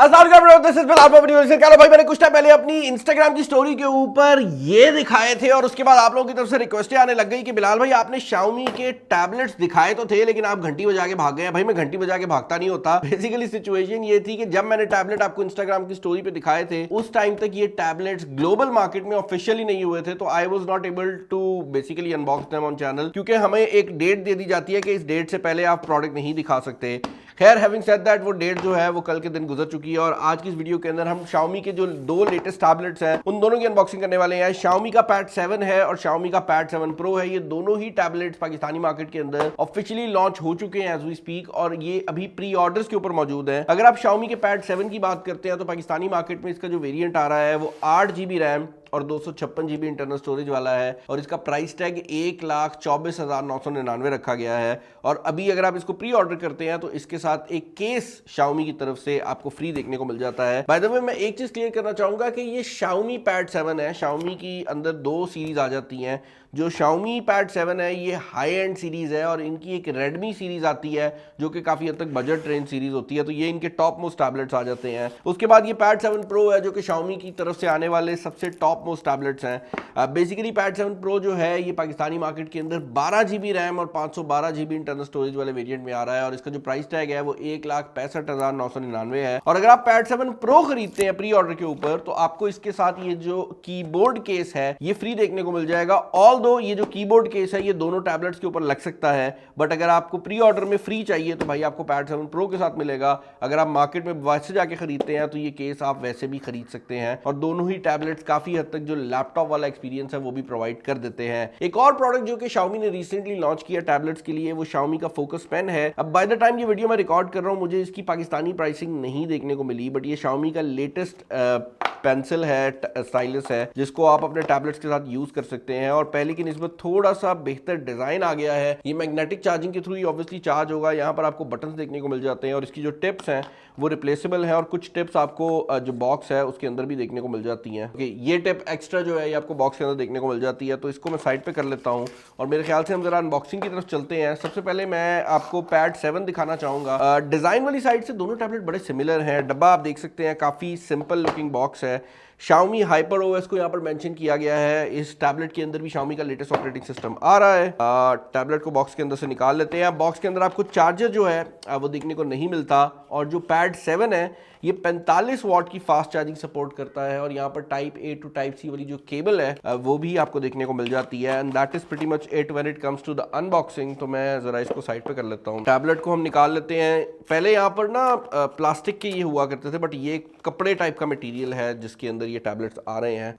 भाई मैंने कुछ टाइम पहले अपनी इंस्टाग्राम की स्टोरी के ऊपर ये दिखाए थे और उसके बाद आप लोगों की तरफ से रिक्वेस्टें आने लग गई कि बिलाल भाई आपने Xiaomi के टैबलेट्स दिखाए तो थे लेकिन आप घंटी बजा के भाग गए हैं। भाई मैं घंटी बजा के भागता नहीं होता। बेसिकली सिचुएशन ये थी कि जब मैंने टैबलेट आपको इंस्टाग्राम की स्टोरी पे दिखाए थे उस टाइम तक ये टैबलेट्स ग्लोबल मार्केट में ऑफिशियली नहीं हुए थे, तो I was not able to basically unbox them on channel, क्योंकि हमें एक डेट दे दी जाती है कि इस डेट से पहले आप प्रोडक्ट नहीं दिखा सकते। खैर हैविंग सेड दैट, वो डेट जो है वो कल के दिन गुजर चुकी है और आज की इस वीडियो के अंदर हम Xiaomi के जो दो लेटेस्ट टैबलेट्स हैं उन दोनों की अनबॉक्सिंग करने वाले हैं। Xiaomi का Pad 7 है और Xiaomi का Pad 7 Pro है। ये दोनों ही टैबलेट्स पाकिस्तानी मार्केट के अंदर ऑफिशियली लॉन्च हो चुके हैं एज वी स्पीक और ये अभी प्री ऑर्डर्स के ऊपर मौजूद है। अगर आप Xiaomi के Pad 7 की बात करते हैं तो पाकिस्तानी मार्केट में इसका जो वेरिएंट आ रहा है वो 8GB रैम और 256GB इंटरनल स्टोरेज वाला है और इसका प्राइस टैग 1,24,999 रखा गया है। और अभी अगर आप इसको प्री ऑर्डर करते हैं तो इसके साथ एक केस Xiaomi की तरफ से आपको फ्री देखने को मिल जाता है। बाय द वे मैं एक चीज क्लियर करना चाहूंगा कि ये Xiaomi Pad 7 है। Xiaomi की अंदर दो सीरीज आ जाती हैं। जो Xiaomi Pad 7 है ये हाई एंड सीरीज है और इनकी एक Redmi सीरीज आती है जो कि काफी हद तक बजट रेंज सीरीज होती है, तो ये इनके टॉप मोस्ट टैबलेट्स आ जाते हैं। उसके बाद ये Pad 7 Pro है जो कि Xiaomi की तरफ से आने वाले सबसे टॉप मोस्ट टैबलेट्स हैं। बेसिकली Pad 7 Pro जो है ये पाकिस्तानी मार्केट के अंदर 12GB रैम और 512GB इंटरनल स्टोरेज वाले वेरिएंट में आ रहा है और इसका जो प्राइस टैग है वो 1,65,999 है। और अगर आप Pad 7 Pro खरीदते हैं प्री ऑर्डर के ऊपर तो आपको इसके साथ ये जो कीबोर्ड केस है ये फ्री देखने को मिल जाएगा। ऑल दो ये जो कीबोर्ड केस है ये दोनों टैबलेट्स के ऊपर लग सकता है, बट अगर आपको प्री ऑर्डर में फ्री चाहिए तो भाई आपको Pad 7 Pro के साथ मिलेगा। अगर आप मार्केट में वैसे जाके खरीदते हैं तो ये केस आप वैसे भी खरीद सकते हैं और दोनों ही टैबलेट्स काफी हद तक जो लैपटॉप वाला एक्सपीरियंस है वो भी प्रोवाइड कर देते हैं। एक और प्रोडक्ट जो कि Xiaomi ने रिसेंटली लॉन्च किया टैबलेट्स के लिए वो Xiaomi का फोकस पेन है। अब बाय द टाइम ये वीडियो मैं रिकॉर्ड कर रहा हूं मुझे इसकी पाकिस्तानी प्राइसिंग नहीं देखने को मिली, बट ये Xiaomi का लेटेस्ट पेंसिल है, स्टाइलस है जिसको आप अपने टैबलेट्स के साथ यूज कर सकते हैं और पहले की निस्बत थोड़ा सा बेहतर डिजाइन आ गया है। ये मैग्नेटिक चार्जिंग के थ्रू ही ऑब्वियसली चार्ज होगा। यहाँ पर आपको बटन्स देखने को मिल जाते हैं और इसकी जो टिप्स हैं वो रिप्लेसेबल है और कुछ टिप्स आपको जो बॉक्स है उसके अंदर भी देखने को मिल जाती हैं। ये टिप एक्स्ट्रा जो है ये आपको बॉक्स के अंदर देखने को मिल जाती है, तो इसको मैं साइड पे कर लेता हूँ और मेरे ख्याल से हम जरा अनबॉक्सिंग की तरफ चलते हैं। सबसे पहले मैं आपको Pad 7 दिखाना चाहूंगा। डिजाइन वाली साइड से दोनों टैबलेट बड़े सिमिलर हैं। डब्बा आप देख सकते हैं, काफी सिंपल लुकिंग बॉक्स है। Xiaomi HyperOS को यहाँ पर मेंशन किया गया है। इस टैबलेट के अंदर भी Xiaomi का लेटेस्ट ऑपरेटिंग सिस्टम आ रहा है। टैबलेट को बॉक्स के अंदर से निकाल लेते हैं। बॉक्स के अंदर आपको चार्जर जो है वो देखने को नहीं मिलता और जो Pad 7 है ये 45 वाट की फास्ट चार्जिंग सपोर्ट करता है और यहाँ पर type A to type C वाली जो केबल है वो भी आपको देखने को मिल जाती है and that is pretty much it when it comes to the unboxing. तो मैं जरा इसको साइड पे कर लेता हूँ। टैबलेट को हम निकाल लेते हैं। पहले यहाँ पर ना प्लास्टिक के ये हुआ करते थे, बट ये कपड़े टाइप का मटेरियल है जिसके अंदर ये टैबलेट्स आ रहे हैं।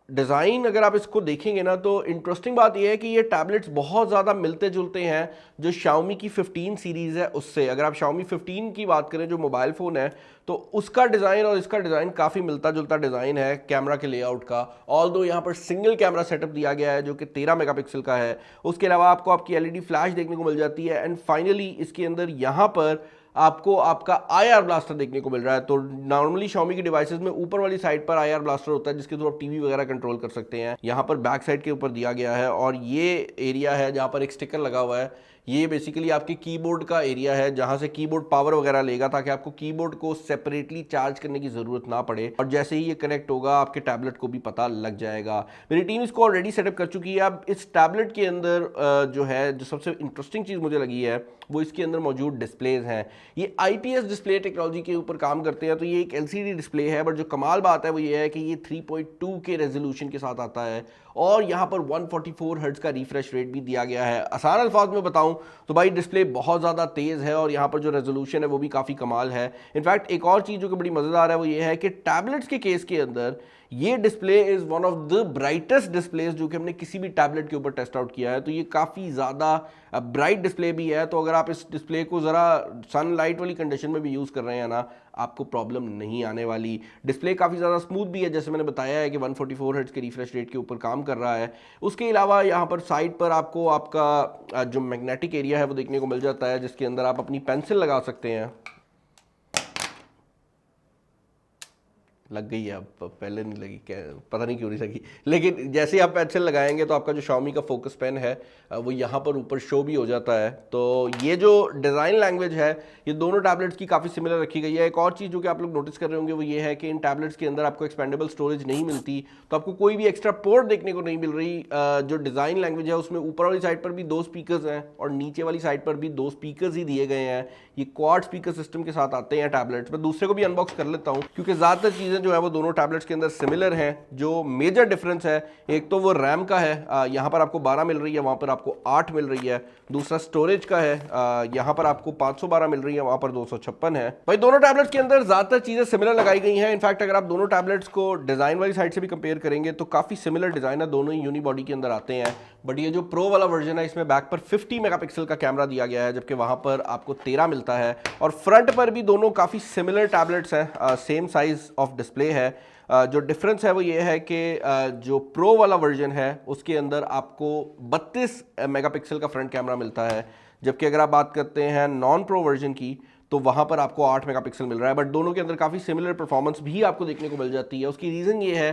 डिज़ाइन अगर आप इसको देखेंगे ना तो इंटरेस्टिंग बात यह है कि ये टैबलेट्स बहुत ज़्यादा मिलते जुलते हैं जो Xiaomi की 15 सीरीज़ है उससे। अगर आप Xiaomi 15 की बात करें जो मोबाइल फ़ोन है तो उसका डिज़ाइन और इसका डिज़ाइन काफ़ी मिलता जुलता डिज़ाइन है कैमरा के लेआउट का। ऑल दो यहाँ पर सिंगल कैमरा सेटअप दिया गया है जो कि 13 मेगापिक्सल का है। उसके अलावा आपको आपकी LED फ्लैश देखने को मिल जाती है एंड फाइनली इसके अंदर यहाँ पर आपको आपका IR ब्लास्टर देखने को मिल रहा है। तो नॉर्मली Xiaomi की डिवाइसेस में ऊपर वाली साइड पर IR ब्लास्टर होता है जिसके थ्रू आप टीवी वगैरह कंट्रोल कर सकते हैं। यहाँ पर बैक साइड के ऊपर दिया गया है और ये एरिया है जहाँ पर एक स्टिकर लगा हुआ है। ये बेसिकली आपके कीबोर्ड का एरिया है जहां से कीबोर्ड पावर वगैरह लेगा ताकि आपको कीबोर्ड को सेपरेटली चार्ज करने की जरूरत ना पड़े और जैसे ही ये कनेक्ट होगा आपके टैबलेट को भी पता लग जाएगा। मेरी टीम इसको ऑलरेडी सेटअप कर चुकी है। अब इस टैबलेट के अंदर जो है जो सबसे इंटरेस्टिंग चीज़ मुझे लगी है वो इसके अंदर मौजूद डिस्प्लेज हैं। ये IPS डिस्प्ले टेक्नोलॉजी के ऊपर काम करते हैं, तो ये एक LCD डिस्प्ले है, बट जो कमाल बात है वो ये है कि ये 3.2 के रेजोल्यूशन के साथ आता है और यहाँ पर 144 हर्ट्ज का रिफ्रेश रेट भी दिया गया है। आसान अल्फाज में बताऊं तो भाई डिस्प्ले बहुत ज़्यादा तेज़ है और यहाँ पर जो रेजोल्यूशन है वो भी काफ़ी कमाल है। इनफैक्ट एक और चीज़ जो कि बड़ी मज़ेदार है वो ये है कि टैबलेट्स के केस के अंदर ये display is one of the brightest displays जो कि हमने किसी भी टैबलेट के ऊपर टेस्ट आउट किया है। तो ये काफ़ी ज़्यादा ब्राइट डिस्प्ले भी है, तो अगर आप इस डिस्प्ले को ज़रा सनलाइट वाली कंडीशन में भी यूज़ कर रहे हैं ना आपको प्रॉब्लम नहीं आने वाली। डिस्प्ले काफ़ी ज़्यादा स्मूथ भी है, जैसे मैंने बताया है कि 144 हर्ट्ज के रिफ्रेश रेट के ऊपर काम कर रहा है। उसके अलावा यहाँ पर साइड पर आपको आपका जो मैग्नेटिक एरिया है वो देखने को मिल जाता है जिसके अंदर आप अपनी पेंसिल लगा सकते हैं लग गई है, अब पहले नहीं लगी, क्या पता नहीं क्यों नहीं लगी, लेकिन जैसे ही आप पेंसिल लगाएंगे तो आपका जो Xiaomi का फोकस पेन है वो यहाँ पर ऊपर शो भी हो जाता है। तो ये जो डिज़ाइन लैंग्वेज है ये दोनों टैबलेट्स की काफ़ी सिमिलर रखी गई है। एक और चीज़ जो कि आप लोग नोटिस कर रहे होंगे वो ये है कि इन टैबलेट्स के अंदर आपको एक्सपेंडेबल स्टोरेज नहीं मिलती, तो आपको कोई भी एक्स्ट्रा पोर्ट देखने को नहीं मिल रही। जो डिज़ाइन लैंग्वेज है उसमें ऊपर वाली साइड पर भी 2 स्पीकर्स हैं और नीचे वाली साइड पर भी 2 स्पीकर्स ही दिए गए हैं। ये क्वाड स्पीकर सिस्टम के साथ आते हैं टैबलेट्स। मैं दूसरे को भी अनबॉक्स कर लेता हूँ क्योंकि ज़्यादातर चीज़ें जो है वो दोनों टैबलेट्स के अंदर सिमिलर हैं। जो मेजर डिफरेंस है एक तो वो रैम का है, यहाँ पर आपको 12 मिल रही है, वहाँ पर आपको 8 मिल रही है। दूसरा स्टोरेज का है, यहाँ पर आपको 512 मिल रही है, वहाँ पर 256 है। भाई दोनों टैबलेट्स के अंदर ज़्यादातर चीज़ें सिमिलर लगाई गई हैं। इनफैक्ट अगर आप दोनों टैबलेट्स को डिज़ाइन वाली साइड से भी कंपेयर करेंगे तो काफ़ी सिमिलर डिज़ाइन है, दोनों ही यूनिबॉडी के अंदर आते हैं। बट ये जो प्रो वाला वर्जन है इसमें बैक पर 50 मेगापिक्सल का कैमरा दिया गया है, जबकि वहाँ पर आपको 13 मिलता है। और फ्रंट पर भी दोनों काफ़ी सिमिलर टैबलेट्स हैं, सेम साइज ऑफ डिस्प्ले है। जो डिफरेंस है वो ये है कि जो प्रो वाला वर्जन है उसके अंदर आपको 32 मेगापिक्सल का फ्रंट कैमरा मिलता है, जबकि अगर आप बात करते हैं नॉन प्रो वर्जन की तो वहाँ पर आपको 8 मेगापिक्सल मिल रहा है। बट दोनों के अंदर काफ़ी सिमिलर परफॉर्मेंस भी आपको देखने को मिल जाती है। उसकी रीज़न ये है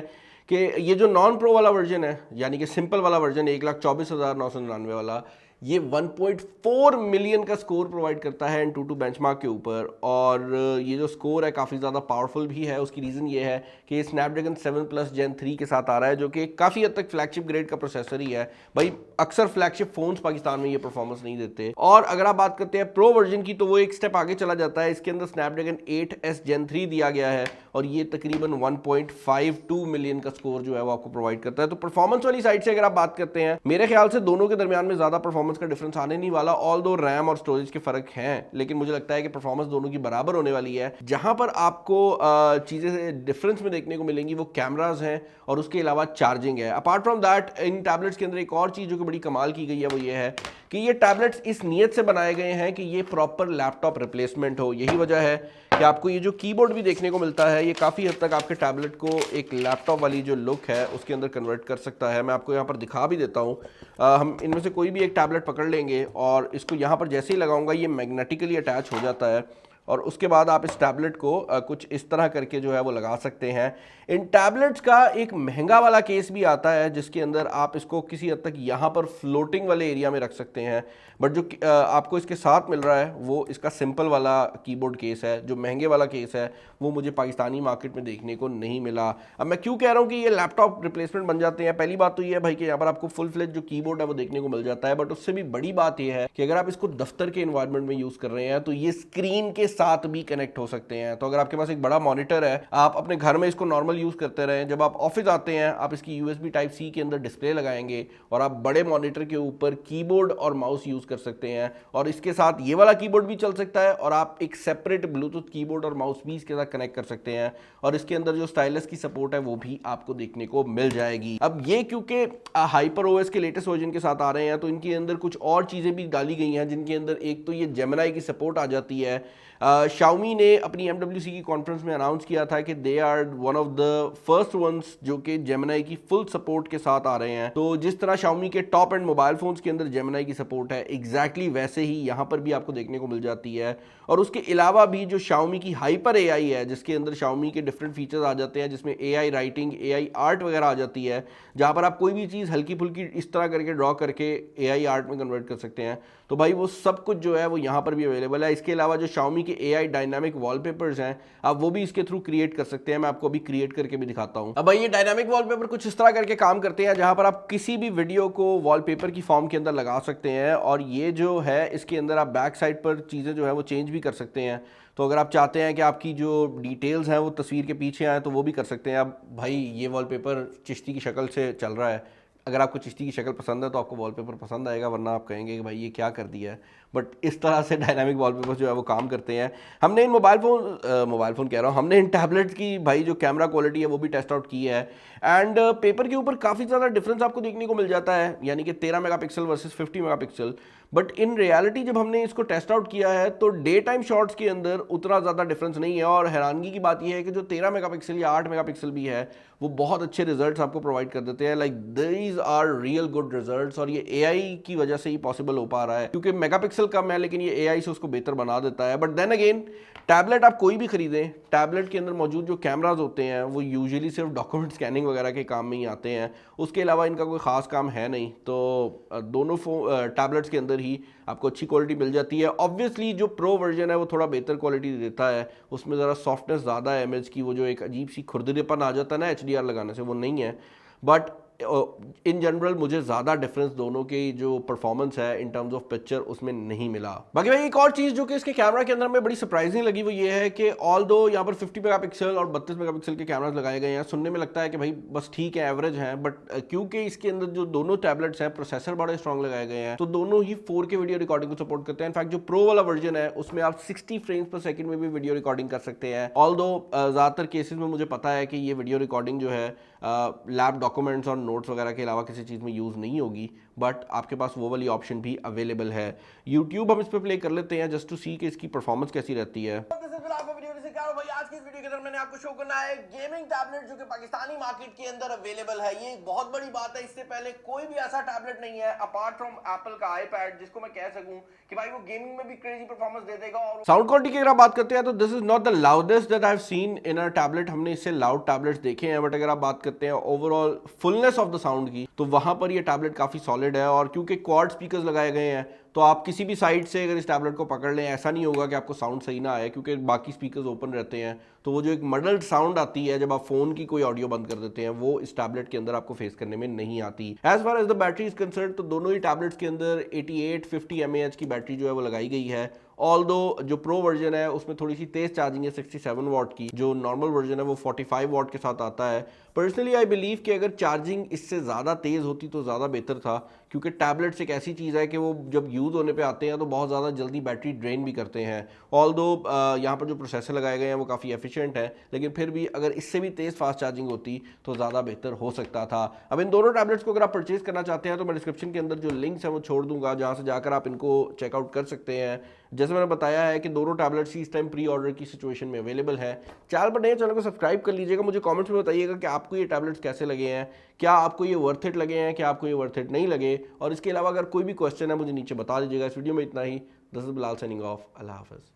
कि ये जो नॉन प्रो वाला वर्जन है यानी कि सिंपल वाला वर्जन 1,24,999 वाला, ये 1.4 मिलियन का स्कोर प्रोवाइड करता है Antutu बेंचमार्क के ऊपर। और ये जो स्कोर है काफ़ी ज़्यादा पावरफुल भी है। उसकी रीज़न ये है कि ये स्नैपड्रैगन 7 प्लस Gen 3 के साथ आ रहा है, जो कि काफ़ी हद तक फ्लैगशिप ग्रेड का प्रोसेसर ही है। भाई अक्सर फ्लैगशिप फोन्स पाकिस्तान में ये परफॉर्मेंस नहीं देते। और अगर आप बात करते हैं प्रो वर्जन की तो वो एक स्टेप आगे चला जाता है। इसके अंदर स्नैपड्रैगन 8S Gen 3 दिया गया है और ये तकरीबन 1.52 मिलियन का स्कोर जो है वो आपको प्रोवाइड करता है। तो परफॉर्मेंस वाली साइड से अगर आप बात करते हैं, मेरे ख्याल से दोनों के दरमियान में ज़्यादा परफॉर्मेंस का डिफरेंस आने नहीं वाला। ऑल दो रैम और स्टोरेज के फर्क हैं, लेकिन मुझे लगता है कि परफॉर्मेंस दोनों की बराबर होने वाली है। जहां पर आपको चीजें डिफरेंस में देखने को मिलेंगी वो कैमराज हैं और उसके अलावा चार्जिंग है। Apart from that in tablets के अंदर एक और चीज जो कि बड़ी कमाल की गई है वो ये है कि ये टैबलेट्स इस नीयत से बनाए गए हैं कि ये प्रॉपर लैपटॉप रिप्लेसमेंट हो। यही वजह है कि आपको ये जो कीबोर्ड भी देखने को मिलता है ये काफ़ी हद तक आपके टैबलेट को एक लैपटॉप वाली जो लुक है उसके अंदर कन्वर्ट कर सकता है। मैं आपको यहाँ पर दिखा भी देता हूँ। हम इनमें से कोई भी एक टैबलेट पकड़ लेंगे और इसको यहाँ पर जैसे ही लगाऊंगा ये मैग्नेटिकली अटैच हो जाता है और उसके बाद आप इस टैबलेट को कुछ इस तरह करके जो है वो लगा सकते हैं। इन टैबलेट्स का एक महंगा वाला केस भी आता है जिसके अंदर आप इसको किसी हद तक यहाँ पर फ्लोटिंग वाले एरिया में रख सकते हैं। बट जो आपको इसके साथ मिल रहा है वो इसका सिंपल वाला कीबोर्ड केस है। जो महंगे वाला केस है वो मुझे पाकिस्तानी मार्केट में देखने को नहीं मिला। अब मैं क्यों कह रहा हूँ कि ये लैपटॉप रिप्लेसमेंट बन जाते हैं, पहली बात तो ये है भाई कि यहाँ पर आपको फुल फ्लेज जो कीबोर्ड है वो देखने को मिल जाता है। बट उससे भी बड़ी बात यह है कि अगर आप इसको दफ्तर के एनवायरनमेंट में यूज़ कर रहे हैं तो ये स्क्रीन के साथ भी कनेक्ट हो सकते हैं। तो अगर आपके पास एक बड़ा मॉनिटर है, आप अपने घर में इसको नॉर्मल यूज़ करते रहें, जब आप ऑफिस आते हैं आप इसकी USB Type-C के अंदर डिस्प्ले लगाएंगे और आप बड़े मॉनिटर के ऊपर कीबोर्ड और माउस यूज़ कर सकते हैं। और इसके साथ ये वाला कीबोर्ड भी चल सकता है और आप एक सेपरेट ब्लूटूथ कीबोर्ड और माउस भी इसके साथ कनेक्ट कर सकते हैं। और इसके अंदर जो स्टाइलस की सपोर्ट है वो भी आपको देखने को मिल जाएगी। अब ये क्योंकि HyperOS के लेटेस्ट वर्जन के साथ आ रहे हैं तो इनके अंदर कुछ और चीज़ें भी डाली गई हैं, जिनके अंदर एक तो ये जेमिनी की सपोर्ट आ जाती है। Xiaomi ने अपनी MWC की कॉन्फ्रेंस में अनाउंस किया था कि they are one of the first ones जो कि जेमिनी की फुल सपोर्ट के साथ आ रहे हैं। तो जिस तरह Xiaomi के टॉप एंड मोबाइल फोन्स के अंदर जेमिनी की सपोर्ट है, एग्जैक्टली वैसे ही यहाँ पर भी आपको देखने को मिल जाती है। और उसके अलावा भी जो Xiaomi की हाइपर AI है जिसके अंदर Xiaomi के डिफरेंट फीचर्स आ जाते हैं, जिसमें AI राइटिंग, AI आर्ट वगैरह आ जाती है, जहाँ पर आप कोई भी चीज़ हल्की फुल्की इस तरह करके ड्रॉ करके AI आर्ट में कन्वर्ट कर सकते हैं। तो भाई वो सब कुछ जो है वो यहाँ पर भी अवेलेबल है। इसके अलावा जो Xiaomi के AI डायनामिक वॉलपेपर्स हैं आप वो भी इसके थ्रू क्रिएट कर सकते हैं। मैं आपको अभी क्रिएट करके भी दिखाता हूँ। अब भाई ये डायनामिक वॉलपेपर कुछ इस तरह करके काम करते हैं जहाँ पर आप किसी भी वीडियो को वॉलपेपर की फॉर्म के अंदर लगा सकते हैं और ये जो है इसके अंदर आप बैक साइड पर चीज़ें जो है वो चेंज भी कर सकते हैं। तो अगर आप चाहते हैं कि आपकी जो डिटेल्स हैं वो तस्वीर के पीछे आए तो वो भी कर सकते हैं। अब भाई ये वॉलपेपर चिश्ती की शक्ल से चल रहा है, अगर आपको चिश्ती की शक्ल पसंद है तो आपको वॉलपेपर पसंद आएगा, वरना आप कहेंगे कि भाई ये क्या कर दिया है। बट इस तरह से डायनामिक वॉलपेपर जो है वो काम करते हैं। हमने इन मोबाइल फ़ोन कह रहा हूँ, हमने इन टैबलेट्स की भाई जो कैमरा क्वालिटी है वो भी टेस्ट आउट की है एंड पेपर के ऊपर काफ़ी ज़्यादा डिफरेंस आपको देखने को मिल जाता है, यानी कि 13 megapixel versus 50 megapixel. But in reality जब हमने इसको टेस्ट आउट किया है तो डे टाइम शॉट्स के अंदर उतना ज़्यादा डिफरेंस नहीं है। और हैरानगी की बात यह है कि जो 13 मेगापिक्सल या 8 मेगापिक्सल भी है वो बहुत अच्छे रिजल्ट्स आपको प्रोवाइड कर देते हैं। Like these are real good results, और ये एआई की वजह से ही पॉसिबल हो पा रहा है, क्योंकि मेगापिक्सल कम है लेकिन ये एआई से उसको बेहतर बना देता है। बट देन अगेन, टैबलेट आप कोई भी खरीदें, टैबलेट के अंदर मौजूद जो कैमराज होते हैं वो यूजुअली सिर्फ डॉक्यूमेंट स्कैनिंग वगैरह के काम में ही आते हैं, उसके अलावा इनका कोई ख़ास काम है नहीं। तो दोनों टैबलेट्स के अंदर ही आपको अच्छी क्वालिटी मिल जाती है। ऑब्वियसली जो प्रो वर्जन है वो थोड़ा बेहतर क्वालिटी देता है, उसमें ज़रा सॉफ्टनेस ज़्यादा है इमेज की, वो जो एक अजीब सी खुरदरेपन आ जाता है ना HDR लगाने से, वो नहीं है। बट इन जनरल मुझे ज़्यादा डिफरेंस दोनों के जो परफॉर्मेंस है इन टर्म्स ऑफ पिक्चर उसमें नहीं मिला। बाकी भाई एक और चीज़ जो कि इसके कैमरा के अंदर में बड़ी सरप्राइजिंग लगी वो ये है कि ऑल दो यहाँ पर 50 मेगापिक्सल और 32 मेगापिक्सल के कैमरास लगाए गए हैं, सुनने में लगता है कि भाई बस ठीक है, एवरेज हैं, बट क्योंकि इसके अंदर जो दोनों टैबलेट्स हैं प्रोसेसर बड़े स्ट्रॉन्ग लगाए गए हैं तो दोनों ही 4K वीडियो रिकॉर्डिंग को सपोर्ट करते हैं। इनफैक्ट जो प्रो वाला वर्जन है उसमें आप 60 फ्रेम्स पर सेकंड में भी वीडियो रिकॉर्डिंग कर सकते हैं। ऑल दो ज़्यादातर केसेस में मुझे पता है कि ये वीडियो रिकॉर्डिंग जो है लैब डॉक्यूमेंट्स और नोट्स वगैरह के अलावा किसी चीज़ में यूज़ नहीं होगी, बट आपके पास वो वाली ऑप्शन भी अवेलेबल है। यूट्यूब हम इस पर प्ले कर लेते हैं जस्ट टू सी कि इसकी परफॉर्मेंस कैसी रहती है। आज की इस वीडियो के अंदर मैंने आपको शो करना है गेमिंग टैबलेट जो कि पाकिस्तानी मार्केट के अंदर अवेलेबल है। ये एक बहुत बड़ी बात है, इससे पहले कोई भी ऐसा टैबलेट नहीं है अपार्ट फ्रॉम एप्पल का आईपैड जिसको मैं कह सकूं कि भाई वो गेमिंग में भी क्रेजी परफॉर्मेंस दे देगा। और साउंड क्वालिटी की अगर आप बात करते हैं तो this is not the loudest that I have seen in a tablet. हमने इससे लाउड टैबलेट्स देखे हैं, बट अगर आप बात करते हैं overall fullness of the sound की तो वहां पर ये टैबलेट काफी सॉलिड है। और क्योंकि क्वाड स्पीकर्स लगाए गए हैं तो आप किसी भी साइड से अगर इस टैबलेट को पकड़ लें ऐसा नहीं होगा कि आपको साउंड सही ना आए, क्योंकि बाकी स्पीकर्स ओपन रहते हैं। तो वो जो एक मडल्ड साउंड आती है जब आप फोन की कोई ऑडियो बंद कर देते हैं वो इस टैबलेट के अंदर आपको फेस करने में नहीं आती। As far as the battery is concern तो दोनों ही टैबलेट्स के अंदर 8850 mAh की बैटरी जो है वो लगाई गई है। ऑल दो जो प्रो वर्जन है उसमें थोड़ी सी तेज चार्जिंग है 67 वाट की, जो नॉर्मल वर्जन है वो 45 वाट के साथ आता है। पर्सनली आई बिलीव कि अगर चार्जिंग इससे ज़्यादा तेज़ होती तो ज़्यादा बेहतर था, क्योंकि टैबलेट्स एक ऐसी चीज़ है कि वो जब यूज़ होने पे आते हैं तो बहुत ज़्यादा जल्दी बैटरी ड्रेन भी करते हैं। ऑल दो यहाँ पर जो प्रोसेसर लगाए गए हैं वो काफ़ी एफिशिएंट है, लेकिन फिर भी अगर इससे भी तेज़ फास्ट चार्जिंग होती तो ज़्यादा बेहतर हो सकता था। अब इन दोनों टैबलेट्स को अगर आप परचेज करना चाहते हैं तो मैं डिस्क्रिप्शन के अंदर जो लिंक्स हैं वो छोड़ दूंगा, जहाँ से जाकर आप इनको चेकआउट कर सकते हैं। जैसे मैंने बताया है कि दोनों टैबलेट्स ही इस टाइम प्री ऑर्डर की सिचुएशन में अवेलेबल है। चैनल पर नए, चैनल को सब्सक्राइब कर लीजिएगा। मुझे कमेंट्स में बताइएगा कि आपको ये टैबलेट्स कैसे लगे हैं, क्या आपको ये वर्थ इट लगे हैं, क्या आपको ये वर्थ इट नहीं लगे। और इसके अलावा अगर कोई भी क्वेश्चन है मुझे नीचे बता दीजिएगा। इस वीडियो में इतना ही। This is Bilal signing off. अल्लाह हाफिज़।